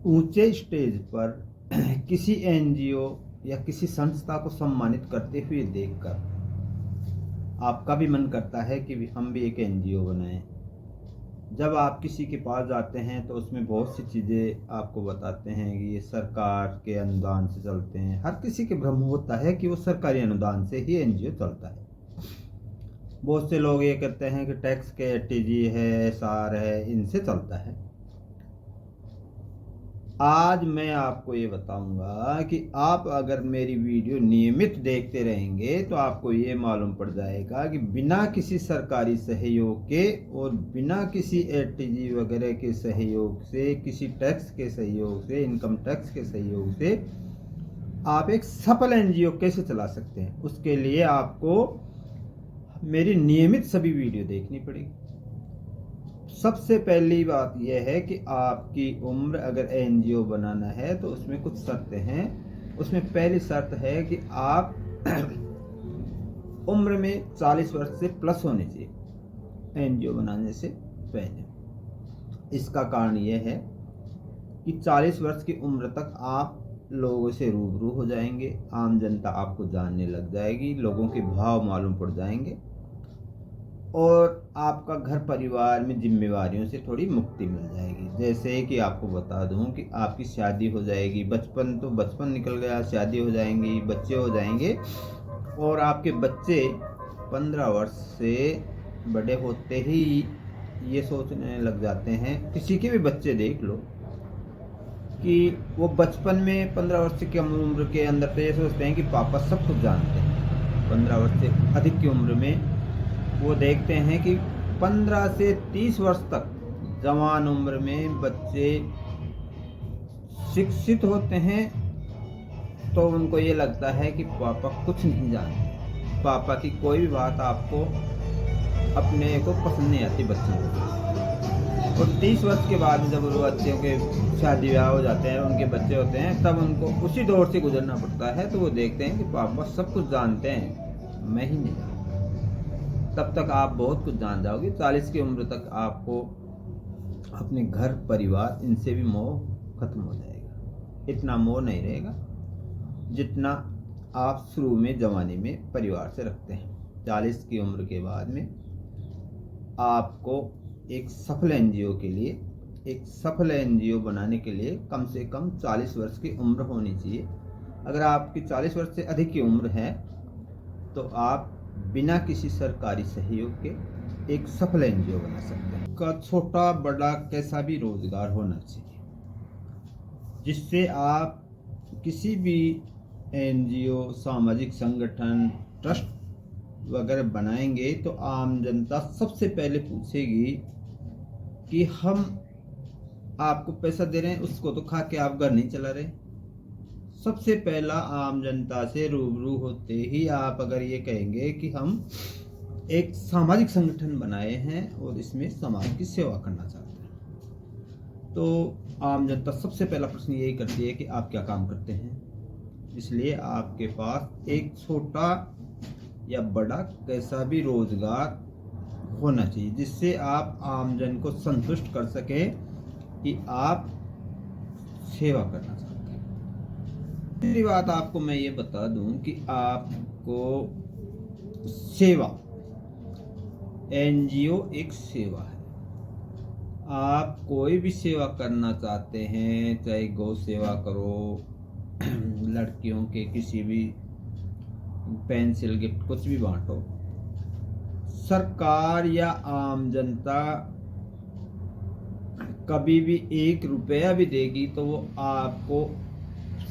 ऊंचे स्टेज पर किसी एनजीओ या किसी संस्था को सम्मानित करते हुए देखकर आपका भी मन करता है कि हम भी एक एनजीओ बनाएं। जब आप किसी के पास जाते हैं तो उसमें बहुत सी चीज़ें आपको बताते हैं कि ये सरकार के अनुदान से चलते हैं। हर किसी के भ्रम होता है कि वो सरकारी अनुदान से ही एनजीओ चलता है। बहुत से लोग ये कहते हैं कि टैक्स के टीजी है, एसआर है, इनसे चलता है। आज मैं आपको ये बताऊंगा कि आप अगर मेरी वीडियो नियमित देखते रहेंगे तो आपको ये मालूम पड़ जाएगा कि बिना किसी सरकारी सहयोग के और बिना किसी एटीजी वगैरह के सहयोग से, किसी टैक्स के सहयोग से, इनकम टैक्स के सहयोग से आप एक सफल एनजीओ कैसे चला सकते हैं। उसके लिए आपको मेरी नियमित सभी वीडियो देखनी पड़ेगी। सबसे पहली बात यह है कि आपकी उम्र अगर एनजीओ बनाना है तो उसमें कुछ शर्तें हैं। उसमें पहली शर्त है कि आप उम्र में 40 वर्ष से प्लस होने चाहिए एनजीओ बनाने से पहले। इसका कारण यह है कि 40 वर्ष की उम्र तक आप लोगों से रूबरू हो जाएंगे, आम जनता आपको जानने लग जाएगी, लोगों के भाव मालूम पड़ जाएंगे और आपका घर परिवार में जिम्मेवारियों से थोड़ी मुक्ति मिल जाएगी। जैसे कि आपको बता दूं कि आपकी शादी हो जाएगी, बचपन निकल गया, शादी हो जाएंगी, बच्चे हो जाएंगे और आपके बच्चे 15 वर्ष से बड़े होते ही ये सोचने लग जाते हैं, किसी के भी बच्चे देख लो कि वो बचपन में 15 वर्ष की उम्र के अंदर तो ये सोचते हैं कि पापा सब कुछ जानते हैं। 15 वर्ष से अधिक की उम्र में वो देखते हैं कि 15 से 30 वर्ष तक जवान उम्र में बच्चे शिक्षित होते हैं तो उनको ये लगता है कि पापा कुछ नहीं जानते, पापा की कोई भी बात आपको अपने को पसंद नहीं आती बच्चों को। और 30 वर्ष के बाद जब वो बच्चों के शादी ब्याह हो जाते हैं, उनके बच्चे होते हैं, तब उनको उसी दौर से गुजरना पड़ता है। तो वो देखते हैं कि पापा सब कुछ जानते हैं, मैं ही नहीं जानता। तब तक आप बहुत कुछ जान जाओगे। 40 की उम्र तक आपको अपने घर परिवार इनसे भी मोह खत्म हो जाएगा। इतना मोह नहीं रहेगा जितना आप शुरू में जवानी में परिवार से रखते हैं। 40 की उम्र के बाद में आपको एक सफल एनजीओ के लिए, एक सफल एनजीओ बनाने के लिए कम से कम 40 वर्ष की उम्र होनी चाहिए। अगर आपकी 40 वर्ष से अधिक की उम्र है तो आप बिना किसी सरकारी सहयोग के एक सफल एनजीओ बना सकते हैं। का छोटा बड़ा कैसा भी रोजगार होना चाहिए जिससे आप किसी भी एनजीओ, सामाजिक संगठन, ट्रस्ट वगैरह बनाएंगे तो आम जनता सबसे पहले पूछेगी कि हम आपको पैसा दे रहे हैं, उसको तो खा के आप घर नहीं चला रहे। सबसे पहला आम जनता से रूबरू होते ही आप अगर ये कहेंगे कि हम एक सामाजिक संगठन बनाए हैं और इसमें समाज की सेवा करना चाहते हैं, तो आम जनता सबसे पहला प्रश्न यही करती है कि आप क्या काम करते हैं। इसलिए आपके पास एक छोटा या बड़ा कैसा भी रोजगार होना चाहिए जिससे आप आमजन को संतुष्ट कर सके कि आप सेवा करना चाहते हैं। दूसरी बात आपको मैं ये बता दूं कि आपको सेवा, एनजीओ एक सेवा है। आप कोई भी सेवा करना चाहते हैं, चाहे गौ सेवा करो, लड़कियों के किसी भी पेंसिल गिफ्ट कुछ भी बांटो, सरकार या आम जनता कभी भी 1 रुपया भी देगी तो वो आपको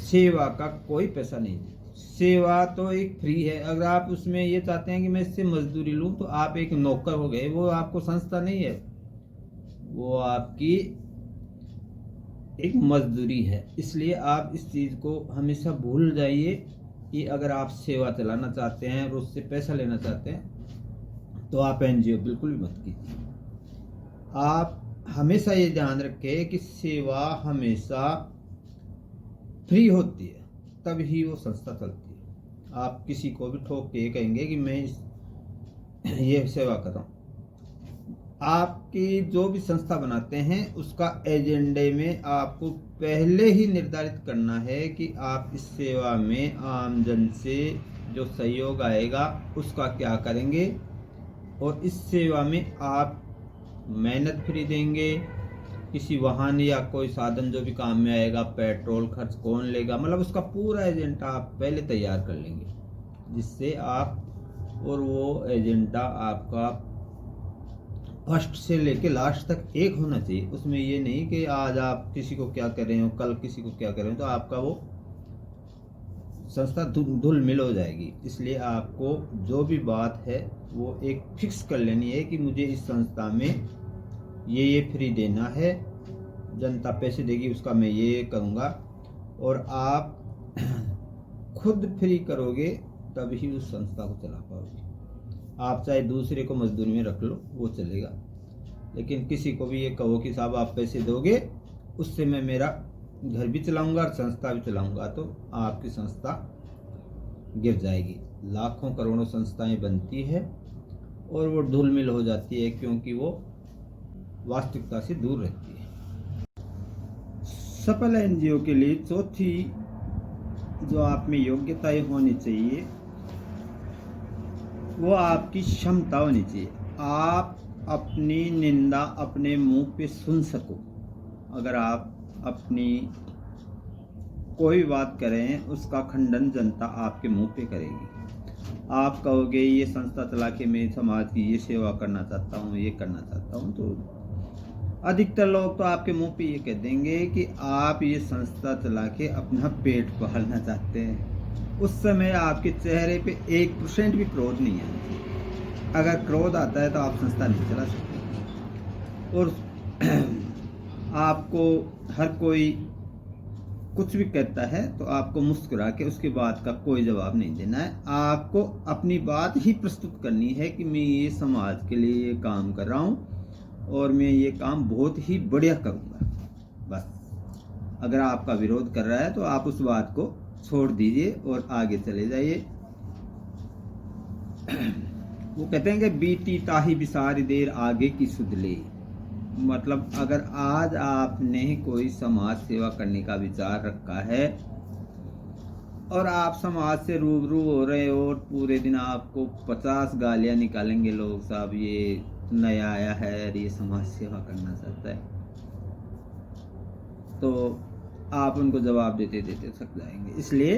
सेवा का कोई पैसा नहीं देती। सेवा तो एक फ्री है। अगर आप उसमें ये चाहते हैं कि मैं इससे मजदूरी लूं तो आप एक नौकर हो गए, वो आपको संस्था नहीं है, वो आपकी एक मजदूरी है। इसलिए आप इस चीज को हमेशा भूल जाइए कि अगर आप सेवा चलाना चाहते हैं और उससे पैसा लेना चाहते हैं तो आप एनजीओ बिल्कुल भी मत कीजिए। आप हमेशा ये ध्यान रखें कि सेवा हमेशा फ्री होती है, तभी वो संस्था चलती है। आप किसी को भी ठोक के कहेंगे कि मैं ये सेवा कर रहा हूँ, आपकी जो भी संस्था बनाते हैं उसका एजेंडे में आपको पहले ही निर्धारित करना है कि आप इस सेवा में आम जन से जो सहयोग आएगा उसका क्या करेंगे, और इस सेवा में आप मेहनत फ्री देंगे, किसी वाहन या कोई साधन जो भी काम में आएगा, पेट्रोल खर्च कौन लेगा, मतलब उसका पूरा एजेंडा आप पहले तैयार कर लेंगे, जिससे आप, और वो एजेंडा आपका फर्स्ट से लेके लास्ट तक एक होना चाहिए। उसमें ये नहीं कि आज आप किसी को क्या कर रहे हो, कल किसी को क्या कर रहे हो, तो आपका वो संस्था धुल मिल हो जाएगी। इसलिए आपको जो भी बात है वो एक फिक्स कर लेनी है कि मुझे इस संस्था में ये फ्री देना है, जनता पैसे देगी उसका मैं ये करूँगा, और आप खुद फ्री करोगे तभी उस संस्था को चला पाओगे। आप चाहे दूसरे को मजदूरी में रख लो वो चलेगा, लेकिन किसी को भी ये कहो कि साहब आप पैसे दोगे उससे मैं मेरा घर भी चलाऊंगा और संस्था भी चलाऊंगा, तो आपकी संस्था गिर जाएगी। लाखों करोड़ों संस्थाएं बनती है और वो धूलमिल हो जाती है, क्योंकि वो वास्तविकता से दूर रहती है। सफल एनजीओ के लिए चौथी जो आप में योग्यताएं होनी चाहिए वो आपकी क्षमता होनी चाहिए। आप अपनी निंदा अपने मुंह पे सुन सको। अगर आप अपनी कोई बात करें उसका खंडन जनता आपके मुंह पे करेगी। आप कहोगे ये संस्था चला के मैं समाज की ये सेवा करना चाहता हूँ, ये करना चाहता हूँ, तो अधिकतर लोग तो आपके मुंह पे ये कह देंगे कि आप ये संस्था चला के अपना पेट पालना चाहते हैं। उस समय आपके चेहरे पे 1% भी क्रोध नहीं आएगा। अगर क्रोध आता है तो आप संस्था नहीं चला सकते। और आपको हर कोई कुछ भी कहता है तो आपको मुस्कुरा के उसके बात का कोई जवाब नहीं देना है। आपको अपनी बात ही प्रस्तुत करनी है कि मैं ये समाज के लिए ये काम कर रहा हूँ और मैं ये काम बहुत ही बढ़िया करूँगा। बस अगर आपका विरोध कर रहा है तो आप उस बात को छोड़ दीजिए और आगे चले जाइए। वो कहते हैं कि बीती ताही बिसारी देर आगे की सुध ले। मतलब अगर आज आपने कोई समाज सेवा करने का विचार रखा है और आप समाज से रूबरू हो रहे हो और पूरे दिन आपको 50 गालियां निकालेंगे लोग, साहब ये नया आया है और ये समाज सेवा करना चाहता है, तो आप उनको जवाब देते देते थक जाएंगे। इसलिए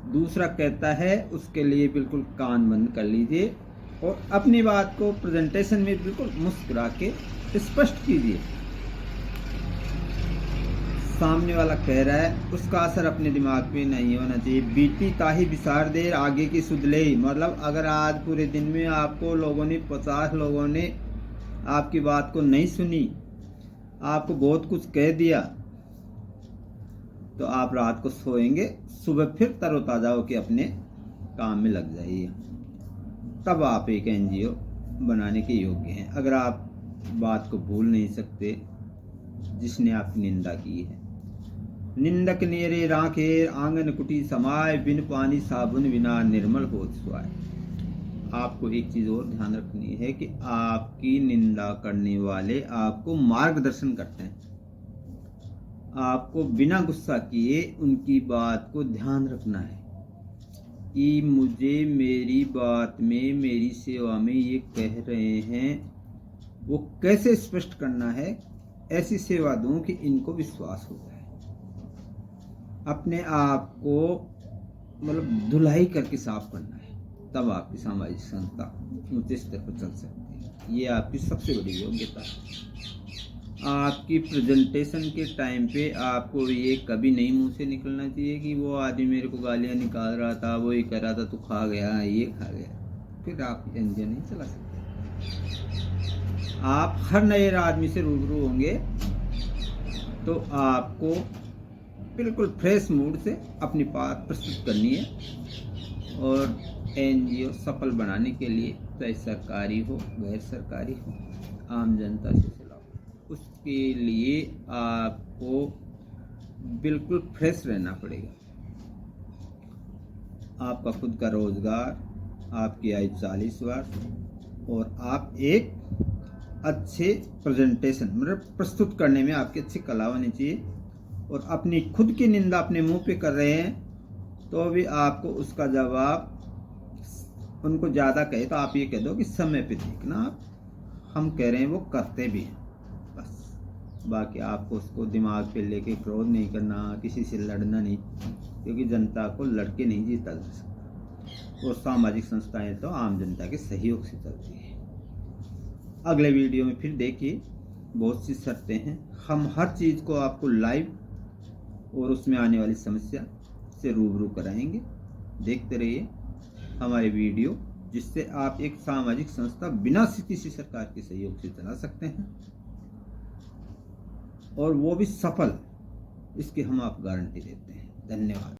दूसरा कहता है उसके लिए बिल्कुल कान बंद कर लीजिए और अपनी बात को प्रेजेंटेशन में बिल्कुल मुस्कुरा के स्पष्ट कीजिए। सामने वाला कह रहा है उसका असर अपने दिमाग पे नहीं होना चाहिए। बीती ताही बिसार देर आगे की सुध ले। मतलब अगर आज पूरे दिन में आपको लोगों ने 50 लोगों ने आपकी बात को नहीं सुनी, आपको बहुत कुछ कह दिया, तो आप रात को सोएंगे, सुबह फिर तरोताजा होकर अपने काम में लग जाइए। तब आप एक एनजीओ बनाने के योग्य हैं। अगर आप बात को भूल नहीं सकते जिसने आपकी निंदा की है। निंदक नेरे राखे आंगन कुटी समाय, बिन पानी साबुन बिना निर्मल हो स्वाय। आपको एक चीज और ध्यान रखनी है कि आपकी निंदा करने वाले आपको मार्गदर्शन करते हैं। आपको बिना गुस्सा किए उनकी बात को ध्यान रखना है कि मुझे मेरी बात में, मेरी सेवा में ये कह रहे हैं, वो कैसे स्पष्ट करना है। ऐसी सेवा दूं कि इनको विश्वास हो जाए। अपने आप को मतलब धुलाई करके साफ करना है, तब आपकी सामाजिक संस्था ऊंचे स्तर पर चल सकती है। ये आपकी सबसे बड़ी योग्यता है। आपकी प्रेजेंटेशन के टाइम पे आपको ये कभी नहीं मुंह से निकलना चाहिए कि वो आदमी मेरे को गालियां निकाल रहा था, वो ये कह रहा था तू खा गया, ये खा गया। फिर आप एनजीओ नहीं चला सकते। आप हर नए आदमी से रूबरू होंगे तो आपको बिल्कुल फ्रेश मूड से अपनी बात प्रस्तुत करनी है। और एनजीओ सफल बनाने के लिए चाहे सरकारी हो, गैर सरकारी हो, आम जनता से चलाओ, उसके लिए आपको बिल्कुल फ्रेश रहना पड़ेगा। आपका खुद का रोजगार, आपकी आयु 40 वर्ष और आप एक अच्छे प्रेजेंटेशन मतलब प्रस्तुत करने में आपकी अच्छी कला होनी चाहिए। और अपनी खुद की निंदा अपने मुंह पे कर रहे हैं तो भी आपको उसका जवाब, उनको ज़्यादा कहे तो आप ये कह दो कि समय पे देखना, आप हम कह रहे हैं वो करते भी हैं, बस। बाकी आपको उसको दिमाग पे लेके क्रोध नहीं करना, किसी से लड़ना नहीं, क्योंकि जनता को लड़के नहीं जीता जा सकता। और सामाजिक संस्थाएं तो आम जनता के सहयोग से चलती है। अगले वीडियो में फिर देखिए, बहुत सी शर्तें हैं, हम हर चीज़ को आपको लाइव और उसमें आने वाली समस्या से रूबरू कराएंगे। देखते रहिए हमारे वीडियो, जिससे आप एक सामाजिक संस्था बिना किसी सरकार के सहयोग से चला सकते हैं, और वो भी सफल, इसकी हम आप गारंटी देते हैं। धन्यवाद।